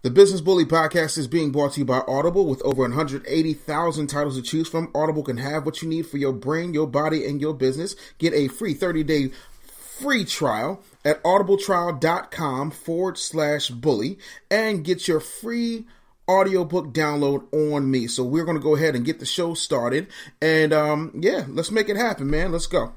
The Business Bully Podcast is being brought to you by Audible. With over 180,000 titles to choose from, Audible can have what you need for your brain, your body, and your business. Get a free 30-day free trial at audibletrial.com/bully and get your free audiobook download on me. So we're going to go ahead and get the show started. And let's make it happen, man. Let's go.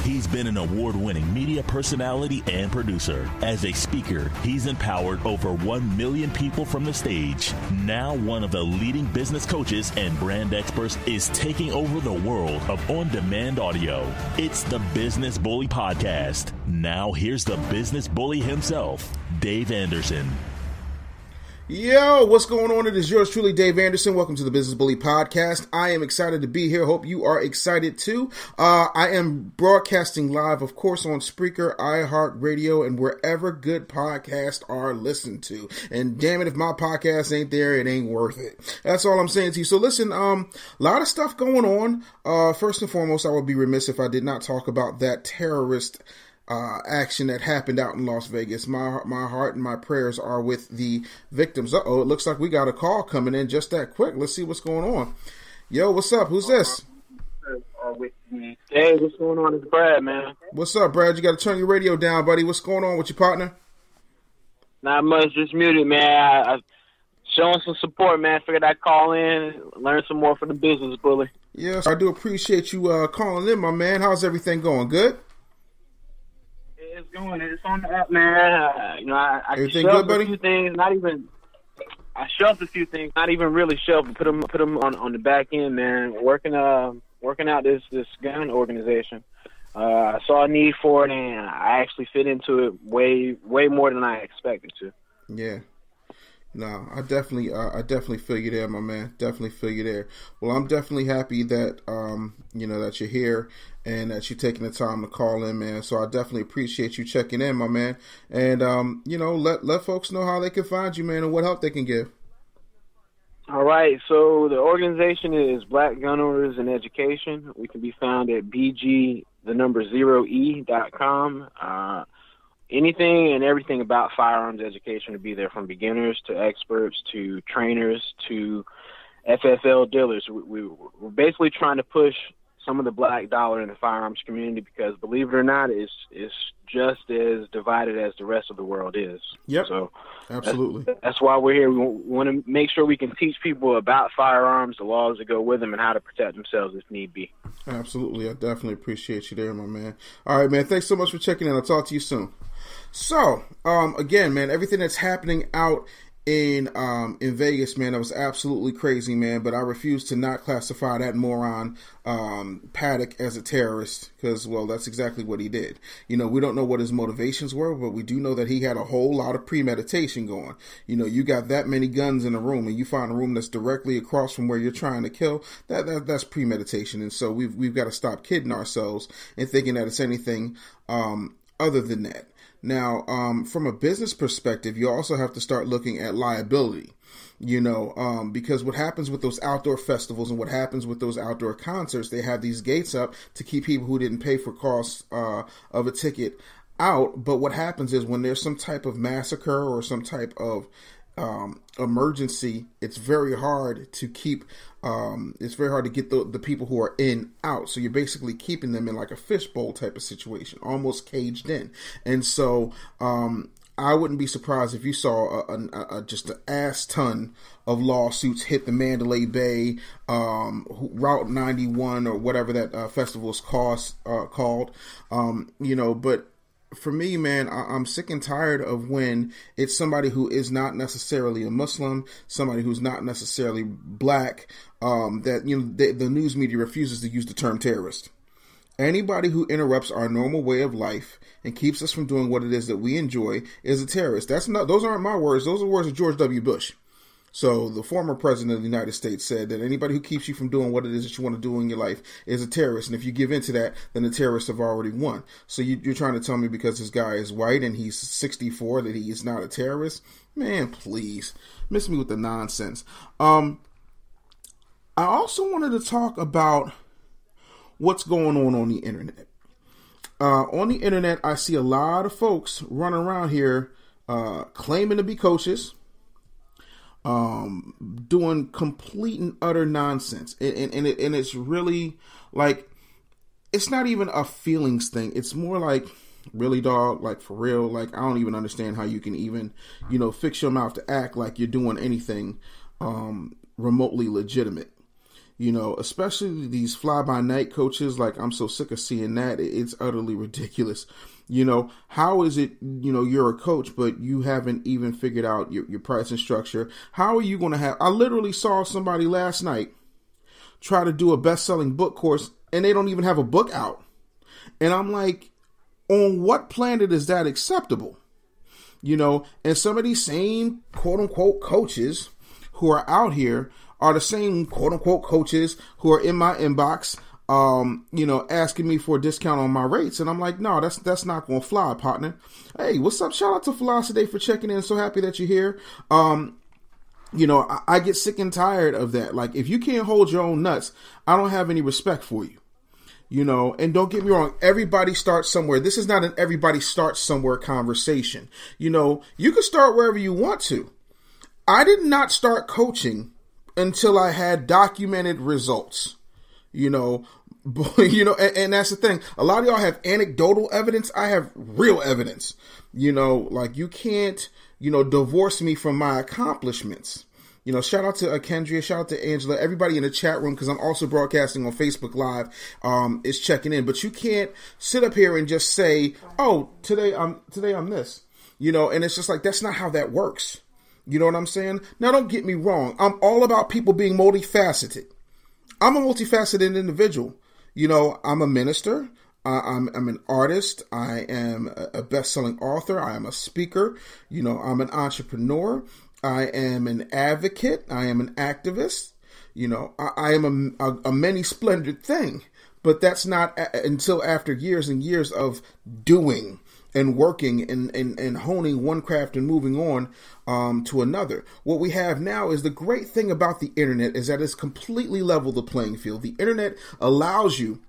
He's been an award-winning media personality and producer. As a speaker, he's empowered over 1 million people from the stage. Now one of the leading business coaches and brand experts is taking over the world of on-demand audio. It's the Business Bully Podcast. Now here's the Business Bully himself, Dave Anderson. Yo, what's going on? It is yours truly, Dave Anderson. Welcome to the Business Bully Podcast. I am excited to be here. Hope you are excited too. I am broadcasting live, of course, on Spreaker, iHeartRadio, and wherever good podcasts are listened to. And damn it, if my podcast ain't there, it ain't worth it. That's all I'm saying to you. So listen, a lot of stuff going on. First and foremost, I would be remiss if I did not talk about that terrorist action that happened out in Las Vegas. My heart and my prayers are with the victims. It looks like we got a call coming in just that quick. Let's see what's going on. Yo, what's up? Who's this? Hey, what's going on? It's Brad, man. What's up, Brad? You got to turn your radio down, buddy. What's going on with your partner? Not much, just muted, man. I showing some support, man. Figured I'd call in, learn some more from the Business Bully. Yes, I do appreciate you calling in, my man. How's everything going? Good? It's going. It's on the up, man. I shelved a few things. I shelved a few things. Not even really shelved. Put them on the back end, man. Working out this gun organization. I saw a need for it, and I actually fit into it way more than I expected to. Yeah. No, I definitely feel you there, my man. Definitely feel you there. Well, I'm definitely happy that, that you're here and that you're taking the time to call in, man. So I definitely appreciate you checking in, my man. And, let folks know how they can find you, man, and what help they can give. All right. So the organization is Black Gun Owners in Education. We can be found at bg0e.com. Anything and everything about firearms education to be there, from beginners to experts to trainers to FFL dealers. We're basically trying to push some of the black dollar in the firearms community because, believe it or not, it's just as divided as the rest of the world is. Yep. So absolutely. That's why we're here. We want to make sure we can teach people about firearms, the laws that go with them, and how to protect themselves if need be. Absolutely. I definitely appreciate you there, my man. All right, man. Thanks so much for checking in. I'll talk to you soon. So, again, man, everything that's happening out in Vegas, man, that was absolutely crazy, man. But I refuse to not classify that moron Paddock as a terrorist because, well, that's exactly what he did. We don't know what his motivations were, but we do know that he had a whole lot of premeditation going. You got that many guns in a room, and you find a room that's directly across from where you're trying to kill. That's premeditation, and so we've got to stop kidding ourselves and thinking that it's anything other than that. Now, from a business perspective, you also have to start looking at liability, because what happens with those outdoor festivals and what happens with those outdoor concerts, they have these gates up to keep people who didn't pay for costs of a ticket out. But what happens is when there's some type of massacre or some type of emergency, it's very hard to keep get the people who are in out. So you're basically keeping them in like a fishbowl type of situation, almost caged in. And so I wouldn't be surprised if you saw just an ass ton of lawsuits hit the Mandalay Bay, Route 91 or whatever that festival is called. But for me, man, I'm sick and tired of when it's somebody who is not necessarily a Muslim, somebody who's not necessarily black, that the news media refuses to use the term terrorist. Anybody who interrupts our normal way of life and keeps us from doing what it is that we enjoy is a terrorist. Those aren't my words. Those are the words of George W. Bush. So the former president of the United States said that anybody who keeps you from doing what it is that you want to do in your life is a terrorist. And if you give in to that, then the terrorists have already won. So you're trying to tell me because this guy is white and he's 64 that he is not a terrorist? Man, please. Miss me with the nonsense. I also wanted to talk about what's going on the internet. On the internet, I see a lot of folks running around here claiming to be coaches, doing complete and utter nonsense. And it's really like, it's not even a feelings thing. It's more like, really, dog, like for real, like I don't even understand how you can even, fix your mouth to act like you're doing anything remotely legitimate. Especially these fly-by-night coaches, like I'm so sick of seeing that. It's utterly ridiculous. How is it, you're a coach, but you haven't even figured out your pricing structure? How are you going to have, I literally saw somebody last night try to do a best-selling book course, and they don't even have a book out. And I'm like, on what planet is that acceptable? And some of these same quote-unquote coaches who are out here are the same quote-unquote coaches who are in my inbox, asking me for a discount on my rates. And I'm like, no, that's not going to fly, partner. Hey, what's up? Shout out to Philosophy for checking in. So happy that you're here. I get sick and tired of that. Like, if you can't hold your own nuts, I don't have any respect for you. And don't get me wrong, everybody starts somewhere. This is not an everybody starts somewhere conversation. You can start wherever you want to. I did not start coaching until I had documented results, and that's the thing. A lot of y'all have anecdotal evidence. I have real evidence, like you can't, divorce me from my accomplishments. Shout out to Kendria, shout out to Angela, everybody in the chat room, because I'm also broadcasting on Facebook Live, is checking in. But you can't sit up here and just say, oh, today I'm this, and it's just like, that's not how that works. You know what I'm saying? Now, don't get me wrong. I'm all about people being multifaceted. I'm a multifaceted individual. I'm a minister. I'm an artist. I am a best-selling author. I am a speaker. I'm an entrepreneur. I am an advocate. I am an activist. I am a many splendid thing, but that's not until after years and years of doing and working and honing one craft and moving on to another. What we have now is the great thing about the internet is that it's completely leveled the playing field. The internet allows you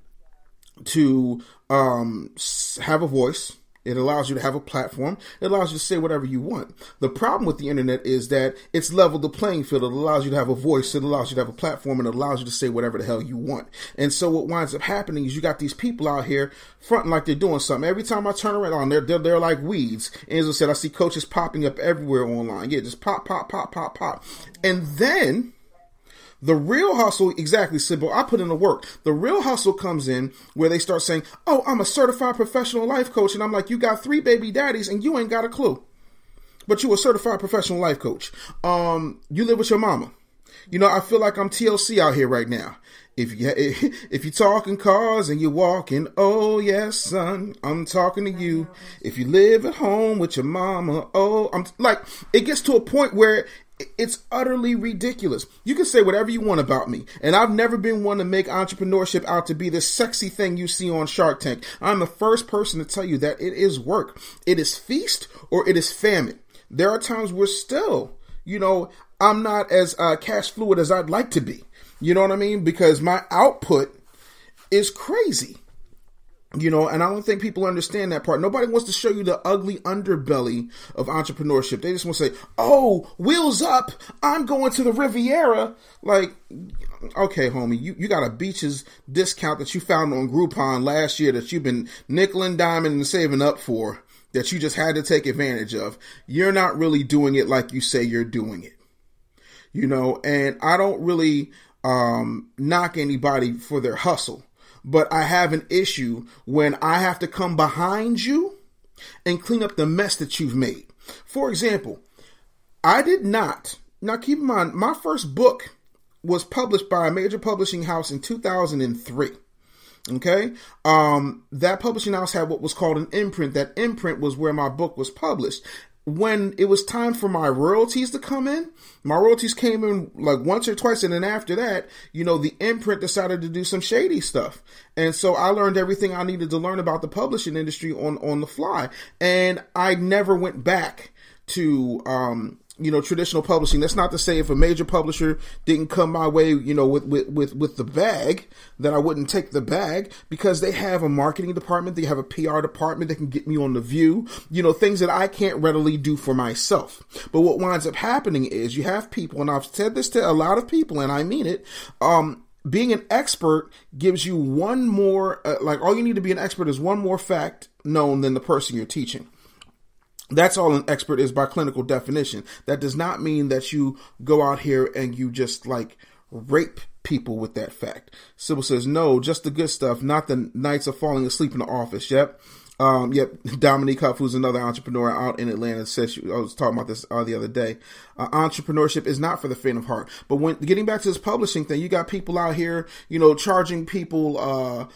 to have a voice. It allows you to have a platform. It allows you to say whatever you want. The problem with the internet is that it's leveled the playing field. It allows you to have a voice. It allows you to have a platform, and it allows you to say whatever the hell you want. And so what winds up happening is you got these people out here fronting like they're doing something. Every time I turn around, they're like weeds. Angela said, I see coaches popping up everywhere online. Yeah, just pop, pop, pop, pop, pop. And then the real hustle, exactly, Sybil, I put in the work. The real hustle comes in where they start saying, oh, I'm a certified professional life coach. And I'm like, you got 3 baby daddies and you ain't got a clue. But you a certified professional life coach. You live with your mama. I feel like I'm TLC out here right now. If you're talking cars and you're walking, oh yes, son, I'm talking to you. If you live at home with your mama, oh, I'm like, it gets to a point where it's utterly ridiculous. You can say whatever you want about me, and I've never been one to make entrepreneurship out to be this sexy thing you see on Shark Tank. I'm the first person to tell you that it is work. It is feast or it is famine. There are times where still, I'm not as cash fluid as I'd like to be. You know what I mean? Because my output is crazy. And I don't think people understand that part. Nobody wants to show you the ugly underbelly of entrepreneurship. They just want to say, oh, wheels up, I'm going to the Riviera. Like, okay, homie, you got a beaches discount that you found on Groupon last year that you've been nickel and diming and saving up for, that you just had to take advantage of. You're not really doing it like you say you're doing it. And I don't really knock anybody for their hustle. But I have an issue when I have to come behind you and clean up the mess that you've made. For example, I did not. Now keep in mind, my first book was published by a major publishing house in 2003. Okay. That publishing house had what was called an imprint. That imprint was where my book was published. When it was time for my royalties to come in, my royalties came in like once or twice. And then after that, the imprint decided to do some shady stuff. And so I learned everything I needed to learn about the publishing industry on the fly. And I never went back to traditional publishing. That's not to say if a major publisher didn't come my way, with the bag, that I wouldn't take the bag, because they have a marketing department, they have a PR department that can get me on The View, things that I can't readily do for myself. But what winds up happening is you have people, and I've said this to a lot of people, and I mean it, being an expert gives you one more, all you need to be an expert is one more fact known than the person you're teaching. That's all an expert is by clinical definition. That does not mean that you go out here and you just rape people with that fact. Sybil says, no, just the good stuff, not the nights of falling asleep in the office. Yep. Dominique Huff, who's another entrepreneur out in Atlanta, says, I was talking about this the other day. Entrepreneurship is not for the faint of heart. But when getting back to this publishing thing, you got people out here, charging people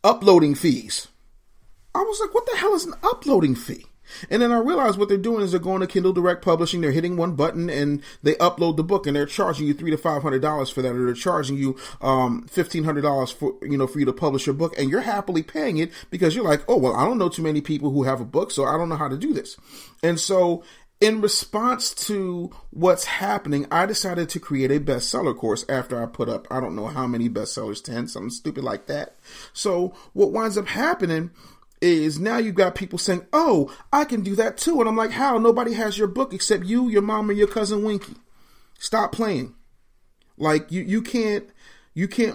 uploading fees. I was like, what the hell is an uploading fee? And then I realized what they're doing is they're going to Kindle Direct Publishing. They're hitting one button and they upload the book, and they're charging you $300 to $500 for that, or they're charging you $1,500 for for you to publish your book, and you're happily paying it because you're like, oh well, I don't know too many people who have a book, so I don't know how to do this. And so, in response to what's happening, I decided to create a bestseller course after I put up, I don't know how many bestsellers, 10, something stupid like that. So what winds up happening is now you've got people saying, oh, I can do that too. And I'm like, how? Nobody has your book except you, your mom, and your cousin Winky. Stop playing. You can't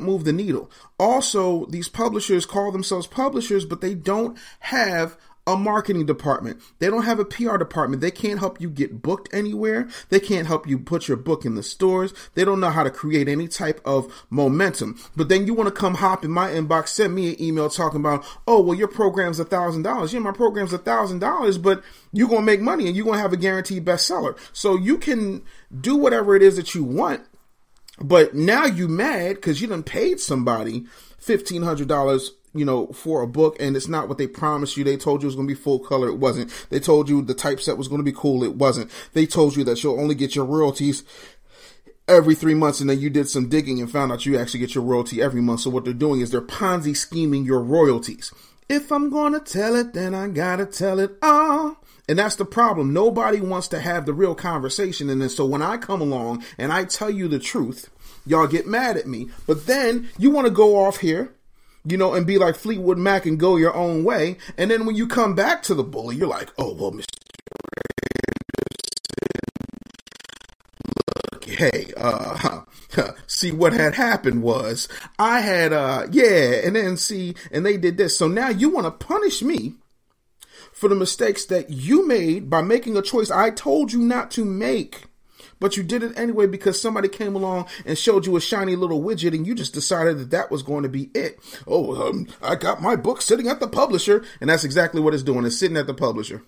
move the needle. Also, these publishers call themselves publishers, but they don't have a marketing department. They don't have a PR department. They can't help you get booked anywhere. They can't help you put your book in the stores. They don't know how to create any type of momentum. But then you want to come hop in my inbox, send me an email talking about, oh, well, your program's $1,000. Yeah, my program's $1,000, but you're going to make money and you're going to have a guaranteed bestseller. So you can do whatever it is that you want. But now you mad because you done paid somebody $1,500 for a book, and it's not what they promised you. They told you it was going to be full color. It wasn't. They told you the typeset was going to be cool. It wasn't. They told you that you'll only get your royalties every 3 months, and then you did some digging and found out you actually get your royalty every month. So what they're doing is they're Ponzi scheming your royalties. If I'm going to tell it, then I got to tell it all. And that's the problem. Nobody wants to have the real conversation. And then so when I come along and I tell you the truth, y'all get mad at me. But then you want to go off here, and be like Fleetwood Mac and go your own way. And then when you come back to the bully, you're like, oh, well, Mr. Look, hey, see what had happened was I had, and then see, and they did this. So now you want to punish me for the mistakes that you made by making a choice I told you not to make. But you did it anyway because somebody came along and showed you a shiny little widget and you just decided that was going to be it. Oh, I got my book sitting at the publisher. And that's exactly what it's doing. It's sitting at the publisher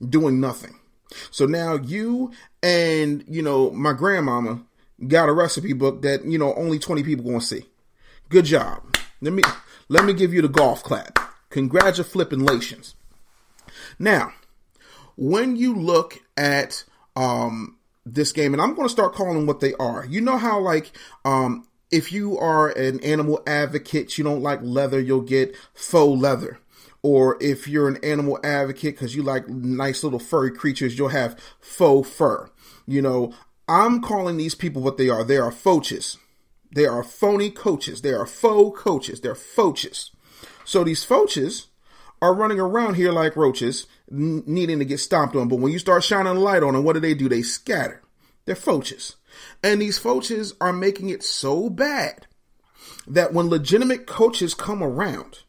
doing nothing. So now you and, my grandmama got a recipe book that, only 20 people going to see. Good job. Let me give you the golf clap. Congratulations. Now, when you look at, this game, and I'm going to start calling them what they are. You know how if you are an animal advocate, you don't like leather, you'll get faux leather. Or if you're an animal advocate because you like nice little furry creatures, you'll have faux fur. I'm calling these people what they are. They are fauches. They are phony coaches. They are faux coaches. They're fauches. So these fauches are running around here like roaches, needing to get stomped on. But when you start shining a light on them, what do? They scatter. They're fauches. And these fauches are making it so bad that when legitimate coaches come around,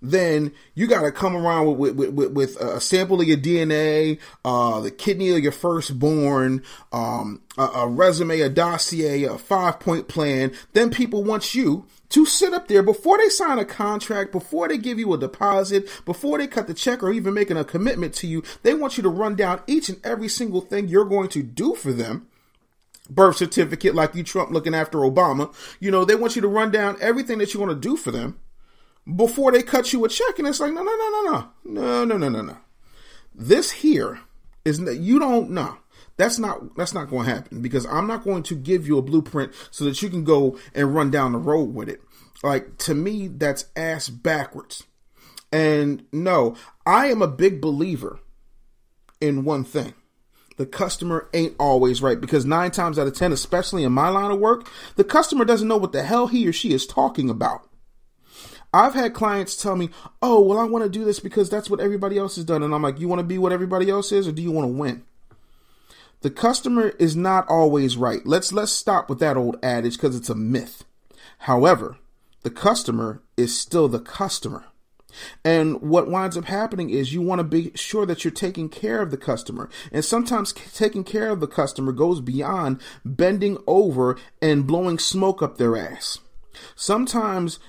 then you got to come around with a sample of your DNA, the kidney of your firstborn, a resume, a dossier, a 5-point plan. Then people want you to sit up there before they sign a contract, before they give you a deposit, before they cut the check or even making a commitment to you. They want you to run down each and every single thing you're going to do for them. Birth certificate, like you Trump looking after Obama. They want you to run down everything that you want to do for them before they cut you a check. And it's like, no. This here is, you don't know. That's not going to happen because I'm not going to give you a blueprint so that you can go and run down the road with it. To me, that's ass backwards. And no, I am a big believer in one thing. the customer ain't always right, because 9 times out of 10, especially in my line of work, the customer doesn't know what the hell he or she is talking about. I've had clients tell me, oh, well, I want to do this because that's what everybody else has done. And I'm like, you want to be what everybody else is, or do you want to win? The customer is not always right. Let's stop with that old adage, because it's a myth. However, the customer is still the customer. And what winds up happening is you want to be sure that you're taking care of the customer. And sometimes taking care of the customer goes beyond bending over and blowing smoke up their ass. Sometimes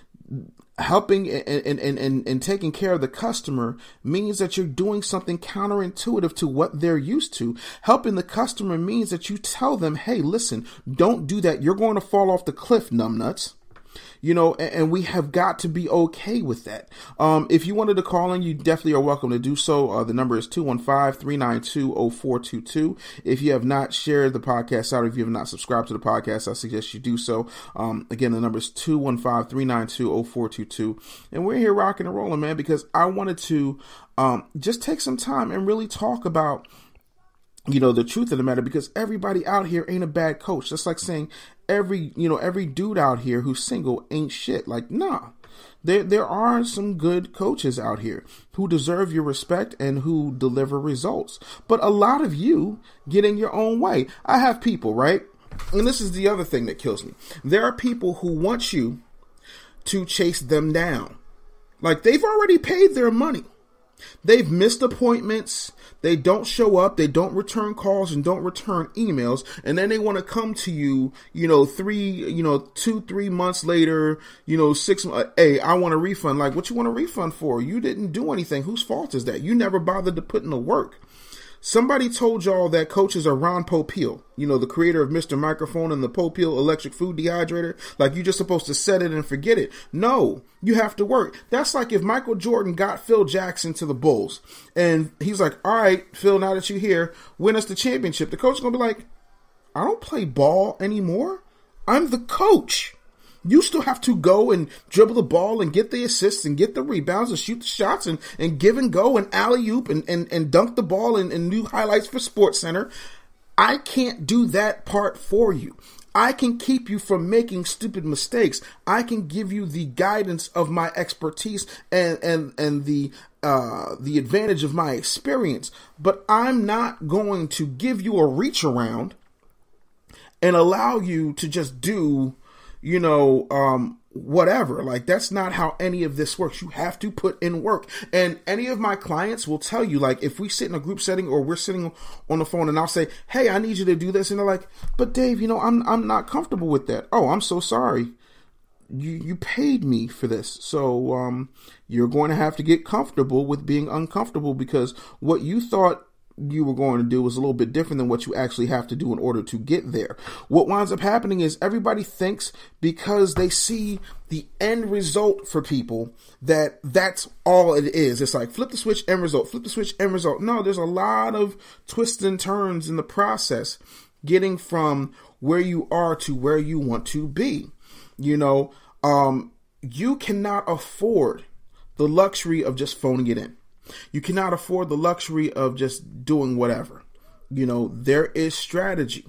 helping and taking care of the customer means that you're doing something counterintuitive to what they're used to. Helping the customer means that you tell them, hey, listen, don't do that. You're going to fall off the cliff, numbnuts. And we have got to be okay with that. If you wanted to call in, you definitely are welcome to do so. The number is 215-392-0422. If you have not shared the podcast out, if you have not subscribed to the podcast, I suggest you do so. Again, the number is 215-392-0422. And we're here rocking and rolling, man, because I wanted to just take some time and really talk about the truth of the matter, because everybody out here ain't a bad coach. That's like saying every dude out here who's single ain't shit. Like, nah, there are some good coaches out here who deserve your respect and who deliver results. But a lot of you get in your own way. I have people, right? And this is the other thing that kills me. There are people who want you to chase them down. Like, they've already paid their money. They've missed appointments. They don't show up. They don't return calls and don't return emails. And then they want to come to you, 2-3 months later, 6 months. Hey, I want a refund. Like, what you want a refund for? You didn't do anything. Whose fault is that? You never bothered to put in the work. Somebody told y'all that coaches are Ron Popeil, the creator of Mr. Microphone and the Popeil electric food dehydrator. Like, you're just supposed to set it and forget it. No, you have to work. That's like if Michael Jordan got Phil Jackson to the Bulls and he's like, all right, Phil, now that you're here, win us the championship. The coach is going to be like, I don't play ball anymore. I'm the coach. You still have to go and dribble the ball and get the assists and get the rebounds and shoot the shots and give and go and alley-oop and dunk the ball and new highlights for SportsCenter. I can't do that part for you. I can keep you from making stupid mistakes. I can give you the guidance of my expertise and the advantage of my experience. But I'm not going to give you a reach around and allow you to just do whatever. Like, that's not how any of this works. You have to put in work. And any of my clients will tell you, like, if we sit in a group setting or we're sitting on the phone and I'll say, hey, I need you to do this. And they're like, but Dave, I'm not comfortable with that. Oh, I'm so sorry. You paid me for this. So, you're going to have to get comfortable with being uncomfortable, because what you thought you were going to do was a little bit different than what you actually have to do in order to get there. What winds up happening is everybody thinks, because they see the end result for people, that that's all it is. It's like flip the switch, end result, flip the switch, end result. No, there's a lot of twists and turns in the process getting from where you are to where you want to be. You cannot afford the luxury of just phoning it in. You cannot afford the luxury of just doing whatever. There is strategy.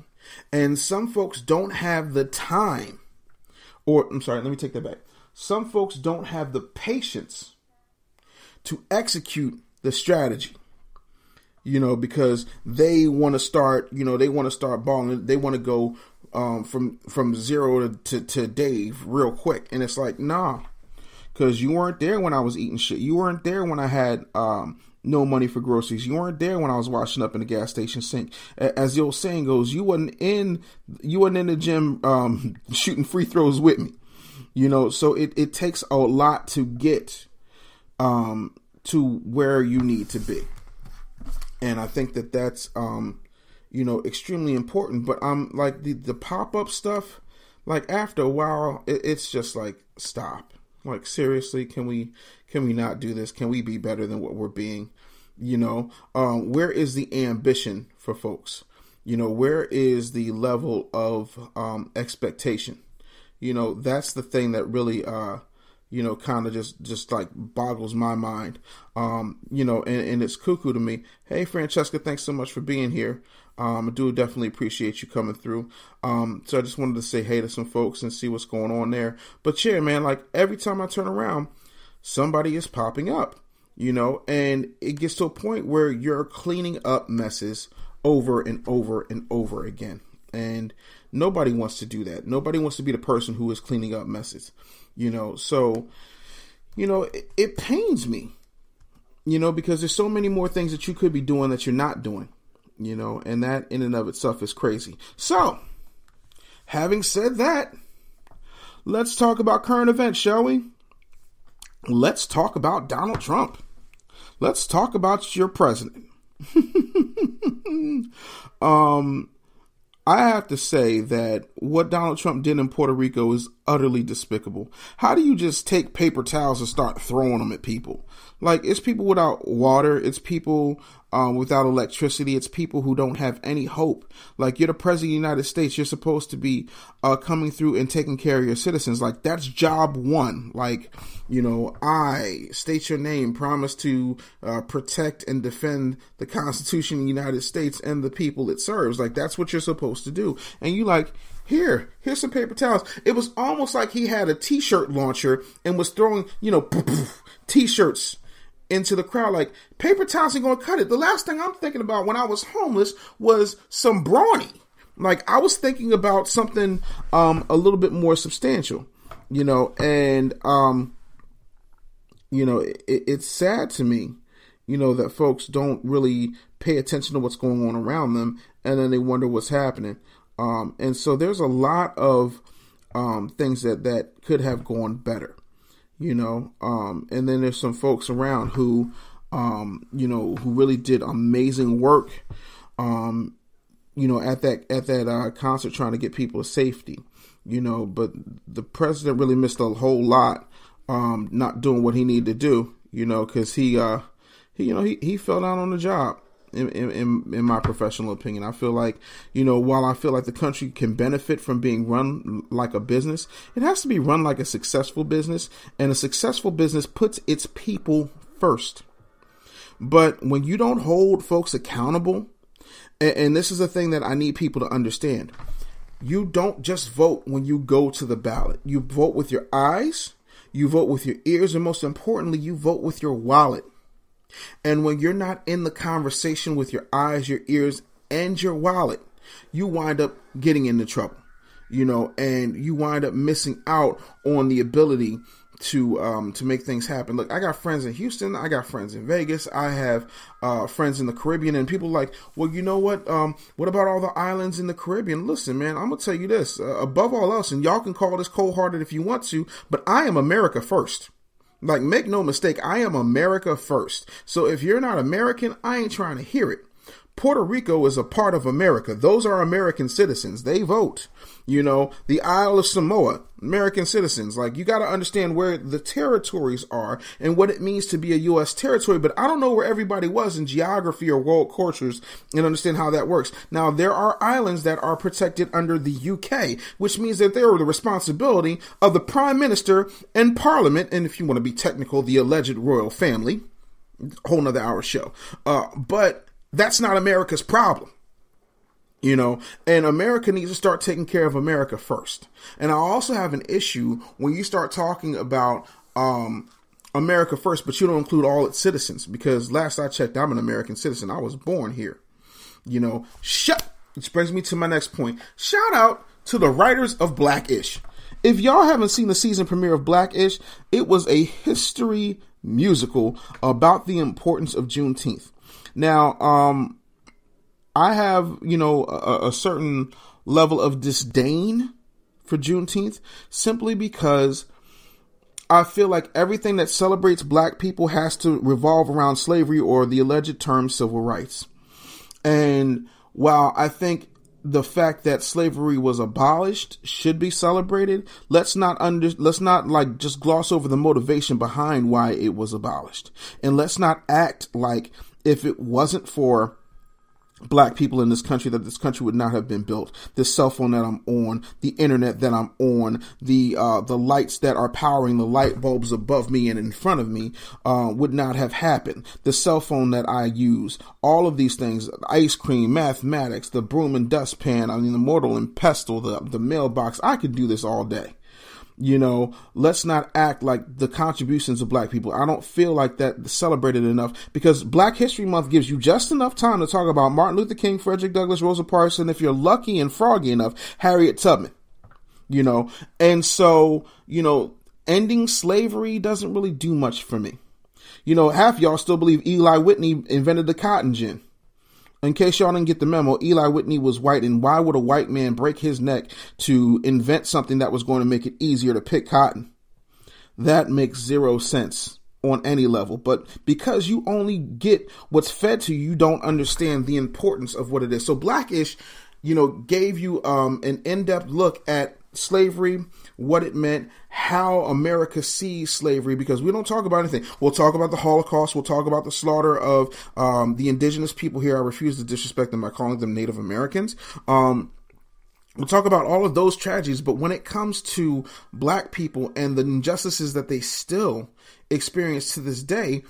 And some folks don't have the time, or I'm sorry, let me take that back. Some folks don't have the patience to execute the strategy, because they want to start, balling. They want to go from zero to Dave real quick. And it's like, nah. Because you weren't there when I was eating shit. You weren't there when I had no money for groceries. You weren't there when I was washing up in the gas station sink. As the old saying goes, you wasn't in the gym shooting free throws with me. So it takes a lot to get to where you need to be. And I think that's extremely important. But like the pop-up stuff, like after a while, it's just like, stop. Like, seriously, can we not do this? Can we be better than what we're being? Where is the ambition for folks? Where is the level of expectation? That's the thing that really, kind of just like boggles my mind. And it's cuckoo to me. Hey, Francesca, thanks so much for being here. I do definitely appreciate you coming through. So I just wanted to say hey to some folks and see what's going on there. But yeah, man, like every time I turn around, somebody is popping up, and it gets to a point where you're cleaning up messes over and over and over again. And nobody wants to do that. Nobody wants to be the person who is cleaning up messes, So, it pains me, because there's so many more things that you could be doing that you're not doing, and that in and of itself is crazy. So, having said that, let's talk about current events, shall we? Let's talk about Donald Trump. Let's talk about your president. I have to say that what Donald Trump did in Puerto Rico is utterly despicable. How do you just take paper towels and start throwing them at people? Like, it's people without water. It's people without electricity. It's people who don't have any hope. Like, you're the president of the United States. You're supposed to be coming through and taking care of your citizens. Like, that's job one. Like, I state your name, promise to protect and defend the Constitution of the United States and the people it serves. Like, that's what you're supposed to do. And you like, here's some paper towels. It was almost like he had a t-shirt launcher and was throwing, t-shirts into the crowd. Like, paper towels ain't gonna cut it. The last thing I'm thinking about when I was homeless was some brawny. Like, I was thinking about something a little bit more substantial, and it's sad to me, that folks don't really pay attention to what's going on around them, and then they wonder what's happening. And so there's a lot of things that could have gone better, and then there's some folks around who who really did amazing work, at that concert trying to get people to safety, but the president really missed a whole lot, not doing what he needed to do, because he fell down on the job. In my professional opinion, I feel like, while I feel like the country can benefit from being run like a business, it has to be run like a successful business, and a successful business puts its people first. But when you don't hold folks accountable, and this is a thing that I need people to understand, you don't just vote when you go to the ballot. You vote with your eyes, you vote with your ears, and most importantly, you vote with your wallet. And when you're not in the conversation with your eyes, your ears, and your wallet, you wind up getting into trouble, and you wind up missing out on the ability to make things happen. Look, I got friends in Houston. I got friends in Vegas. I have friends in the Caribbean, and people like, well, you know what? What about all the islands in the Caribbean? Listen, man, I'm going to tell you this, above all else, and y'all can call this cold-hearted if you want to, but I am America first. Like, make no mistake, I am America first. So if you're not American, I ain't trying to hear it. Puerto Rico is a part of America. Those are American citizens. They vote. The Isle of Samoa, American citizens. Like, you got to understand where the territories are and what it means to be a U.S. territory. But I don't know where everybody was in geography or world cultures and understand how that works. Now, there are islands that are protected under the UK, which means that they're the responsibility of the Prime Minister and Parliament. And if you want to be technical, the alleged royal family. Whole nother hour show. But that's not America's problem, and America needs to start taking care of America first. And I also have an issue when you start talking about America first, but you don't include all its citizens, because last I checked, I'm an American citizen. I was born here, Which brings me to my next point. Shout out to the writers of Black-ish. If y'all haven't seen the season premiere of Black-ish, it was a history musical about the importance of Juneteenth. Now, I have, a certain level of disdain for Juneteenth simply because I feel like everything that celebrates black people has to revolve around slavery or the alleged term civil rights. And while I think the fact that slavery was abolished should be celebrated, let's not just gloss over the motivation behind why it was abolished. And let's not act like if it wasn't for black people in this country, that this country would not have been built. The cell phone that I'm on, the internet that I'm on, the lights that are powering the light bulbs above me and in front of me would not have happened. The cell phone that I use, all of these things, ice cream, mathematics, the broom and dustpan, the mortar and pestle, the mailbox. I could do this all day. Let's not act like the contributions of black people. I don't feel like that celebrated enough, because Black History Month gives you just enough time to talk about Martin Luther King, Frederick Douglass, Rosa Parks, and if you're lucky and froggy enough, Harriet Tubman. And so, ending slavery doesn't really do much for me. Half y'all still believe Eli Whitney invented the cotton gin. In case y'all didn't get the memo, Eli Whitney was white, and why would a white man break his neck to invent something that was going to make it easier to pick cotton? That makes zero sense on any level. But because you only get what's fed to you, you don't understand the importance of what it is. So Blackish, gave you an in-depth look at slavery, what it meant, how America sees slavery, because we don't talk about anything. We'll talk about the Holocaust. We'll talk about the slaughter of the indigenous people here. I refuse to disrespect them by calling them Native Americans. We'll talk about all of those tragedies, but when it comes to black people and the injustices that they still experience to this day,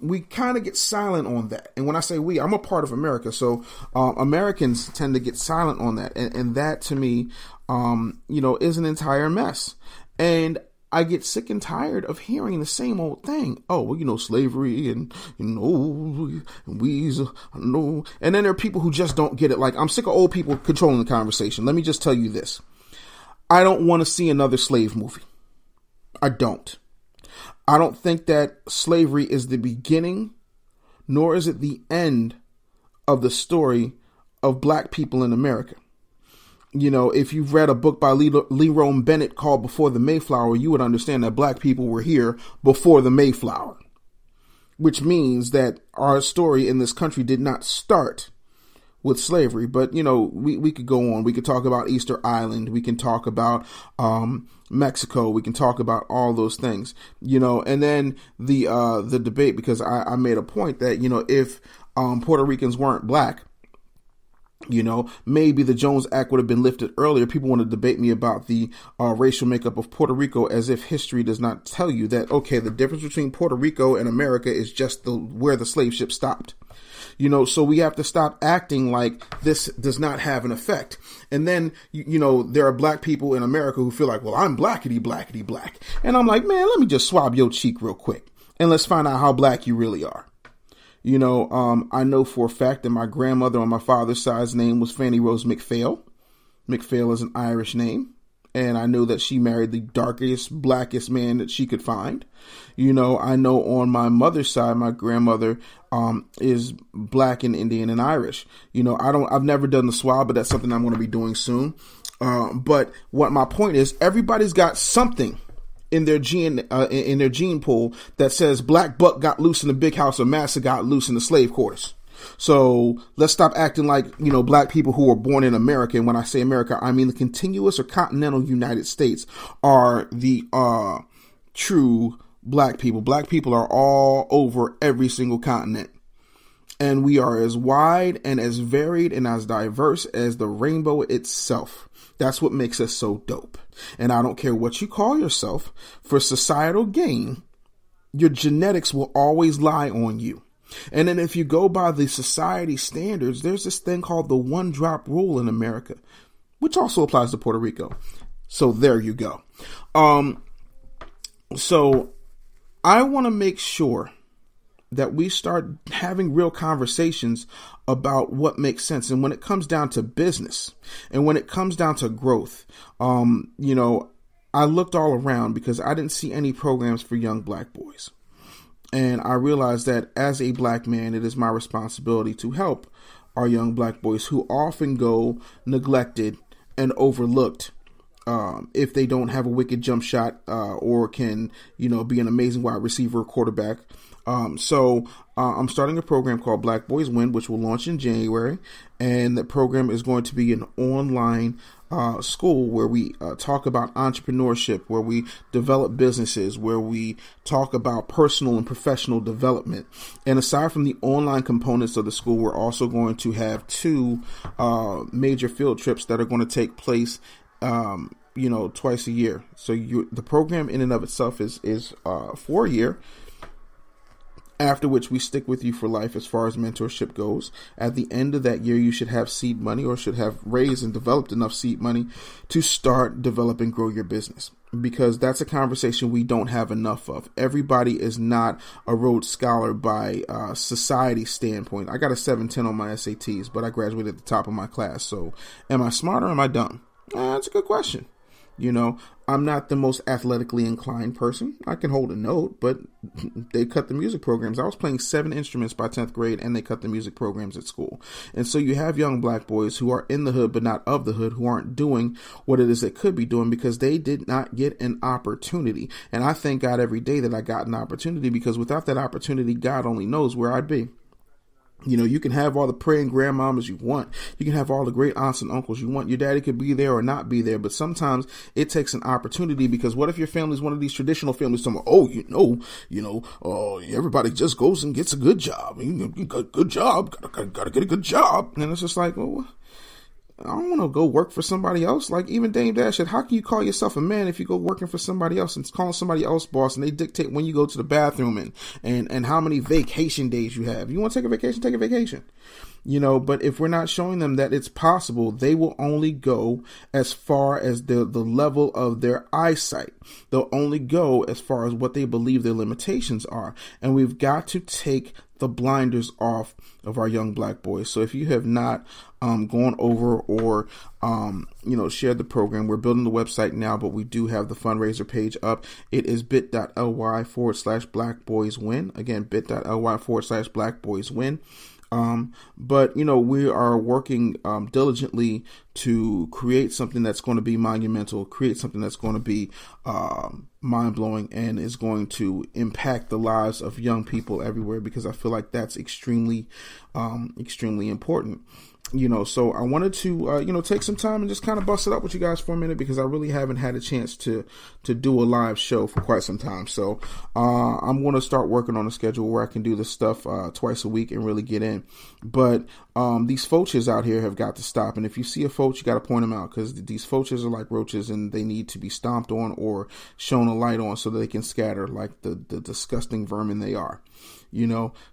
we kind of get silent on that. And when I say we, I'm a part of America. So Americans tend to get silent on that. And that to me, is an entire mess. And I get sick and tired of hearing the same old thing. Oh, well, slavery and, no. And then there are people who just don't get it. Like, I'm sick of old people controlling the conversation. Let me just tell you this. I don't want to see another slave movie. I don't. I don't think that slavery is the beginning, nor is it the end of the story of black people in America. If you've read a book by Lee Rome Bennett called Before the Mayflower, you would understand that black people were here before the Mayflower, which means that our story in this country did not start with slavery. But, we could go on. We could talk about Easter Island. We can talk about Mexico. We can talk about all those things, and then the debate, because I made a point that, if Puerto Ricans weren't black, maybe the Jones Act would have been lifted earlier. People want to debate me about the racial makeup of Puerto Rico, as if history does not tell you that, okay, the difference between Puerto Rico and America is just where the slave ship stopped. So we have to stop acting like this does not have an effect. And then, there are black people in America who feel like, well, I'm blackity, blackity, black. And I'm like, man, let me just swab your cheek real quick and let's find out how black you really are. I know for a fact that my grandmother on my father's side's name was Fanny Rose McPhail. McPhail is an Irish name. And I know that she married the darkest, blackest man that she could find. I know on my mother's side, my grandmother is black and Indian and Irish. I've never done the swab, but that's something I'm going to be doing soon. But what my point is, everybody's got something in their gene pool that says black buck got loose in the big house or massa got loose in the slave quarters. So let's stop acting like, black people who were born in America. And when I say America, I mean the contiguous or continental United States are the true black people. Black people are all over every single continent. And we are as wide and as varied and as diverse as the rainbow itself. That's what makes us so dope. And I don't care what you call yourself, for societal gain, your genetics will always lie on you. And then if you go by the society standards, there's this thing called the one drop rule in America, which also applies to Puerto Rico. So there you go. So I want to make sure that we start having real conversations about what makes sense. And when it comes down to business and when it comes down to growth, I looked all around because I didn't see any programs for young black boys. And I realized that as a black man, it is my responsibility to help our young black boys who often go neglected and overlooked if they don't have a wicked jump shot or can, be an amazing wide receiver or quarterback. So I'm starting a program called Black Boys Win, which will launch in January. And the program is going to be an online school where we talk about entrepreneurship, where we develop businesses, where we talk about personal and professional development. And aside from the online components of the school, we're also going to have 2 major field trips that are going to take place twice a year. So the program in and of itself is for a year, after which we stick with you for life as far as mentorship goes. At the end of that year, you should have seed money, or should have raised and developed enough seed money to start, develop, and grow your business. Because that's a conversation we don't have enough of. Everybody is not a Rhodes Scholar by society standpoint. I got a 710 on my SATs, but I graduated at the top of my class. So am I smart or am I dumb? That's a good question. I'm not the most athletically inclined person. I can hold a note, but they cut the music programs. I was playing 7 instruments by 10th grade, and they cut the music programs at school. And so you have young black boys who are in the hood, but not of the hood, who aren't doing what it is they could be doing because they did not get an opportunity. And I thank God every day that I got an opportunity, because without that opportunity, God only knows where I'd be. You can have all the praying grandmamas you want. You can have all the great aunts and uncles you want. Your daddy could be there or not be there. But sometimes it takes an opportunity, because what if your family is one of these traditional families? Everybody just goes and gets a good job. You got a good job. Gotta get a good job. And it's just like, I don't want to go work for somebody else. Like even Dame Dash said, how can you call yourself a man if you go working for somebody else and calling somebody else boss, and they dictate when you go to the bathroom and how many vacation days you have? You want to take a vacation? Take a vacation. But if we're not showing them that it's possible, they will only go as far as the level of their eyesight. They'll only go as far as what they believe their limitations are. And we've got to take the blinders off of our young black boys. So if you have not gone over or shared the program, we're building the website now, but we do have the fundraiser page up. It is bit.ly/blackboyswin. Again, bit.ly/blackboyswin. But we are working diligently to create something that's going to be monumental, create something that's going to be mind-blowing, and is going to impact the lives of young people everywhere, because I feel like that's extremely important. So I wanted to, take some time and just kind of bust it up with you guys for a minute, because I really haven't had a chance to do a live show for quite some time. So I'm going to start working on a schedule where I can do this stuff twice a week and really get in. But these foaches out here have got to stop. And if you see a foach, you got to point them out, because these foaches are like roaches, and they need to be stomped on or shown a light on so that they can scatter like the disgusting vermin they are.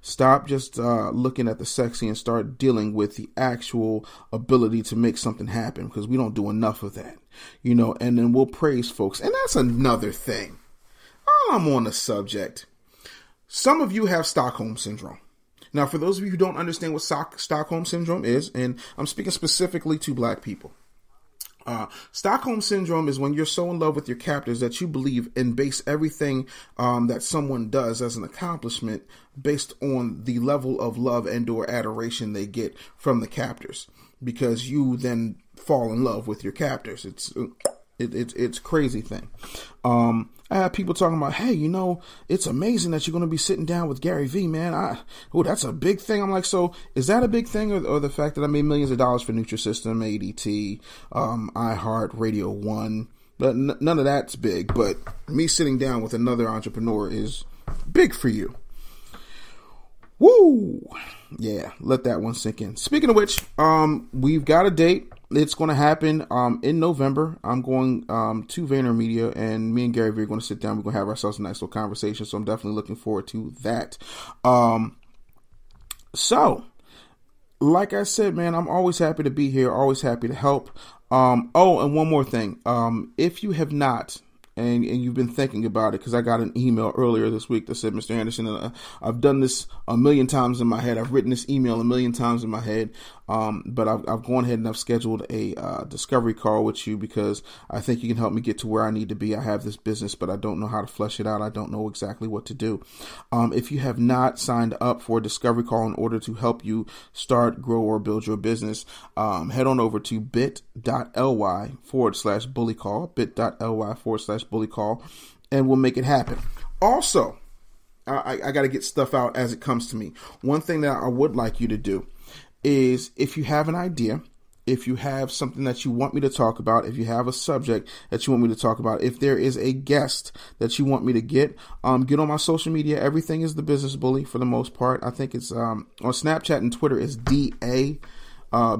Stop just looking at the sexy and start dealing with the actual ability to make something happen, because we don't do enough of that, and then we'll praise folks. And that's another thing. I'm on the subject. Some of you have Stockholm Syndrome. Now, for those of you who don't understand what Stockholm Syndrome is, and I'm speaking specifically to black people, Stockholm Syndrome is when you're so in love with your captors that you believe and base everything that someone does as an accomplishment based on the level of love and or adoration they get from the captors, because you then fall in love with your captors. It's a crazy thing. I have people talking about, hey, it's amazing that you're going to be sitting down with Gary Vee, man. That's a big thing. I'm like, so is that a big thing, or the fact that I made millions of dollars for Nutrisystem, ADT, iHeart, Radio One? But none of that's big. But me sitting down with another entrepreneur is big for you. Woo! Yeah, let that one sink in. Speaking of which, we've got a date. It's going to happen in November. I'm going to VaynerMedia, and me and Gary Vee are going to sit down. We're going to have ourselves a nice little conversation. So I'm definitely looking forward to that. So, like I said, man, I'm always happy to be here. Always happy to help. And one more thing. If you have not, and you've been thinking about it, because I got an email earlier this week that said, Mr. Anderson, I've done this a million times in my head. I've written this email a million times in my head. But I've gone ahead and I've scheduled a discovery call with you, because I think you can help me get to where I need to be. I have this business, but I don't know how to flesh it out. I don't know exactly what to do. If you have not signed up for a discovery call in order to help you start, grow, or build your business, head on over to bit.ly/bully call, bit.ly/bully call, and we'll make it happen. Also, I got to get stuff out as it comes to me. One thing that I would like you to do is, if you have an idea, if you have something that you want me to talk about, if you have a subject that you want me to talk about, if there is a guest that you want me to get on my social media. Everything is The Business Bully for the most part. I think it's on Snapchat and Twitter is DA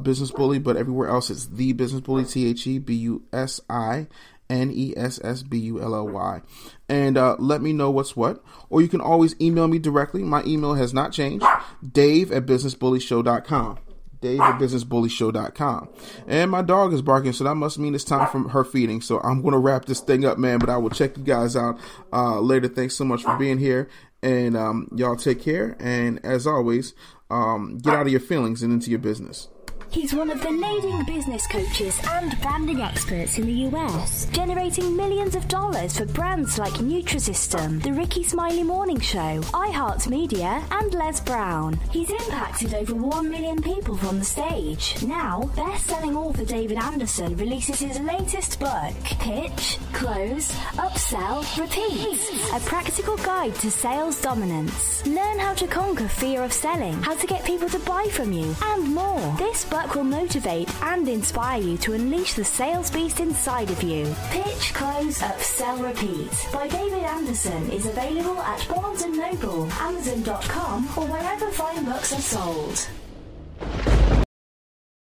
Business Bully, but everywhere else it's The Business Bully, TheBusinessBully. And let me know what's what. Or you can always email me directly. My email has not changed. Dave@businessbullyshow.com. Dave@businessbullyshow.com. And my dog is barking, so that must mean it's time for her feeding. So I'm going to wrap this thing up, man. But I will check you guys out later. Thanks so much for being here. And y'all take care. And as always, get out of your feelings and into your business. He's one of the leading business coaches and branding experts in the US, generating millions of dollars for brands like Nutrisystem, The Ricky Smiley Morning Show, iHeartMedia, and Les Brown. He's impacted over 1 million people from the stage. Now, best-selling author David Anderson releases his latest book, Pitch, Close, Upsell, Repeat, a practical guide to sales dominance. Learn how to conquer fear of selling, how to get people to buy from you, and more. This book will motivate and inspire you to unleash the sales beast inside of you. Pitch, Close, Upsell, Repeat by David Anderson is available at Barnes & Noble, Amazon.com, or wherever fine books are sold.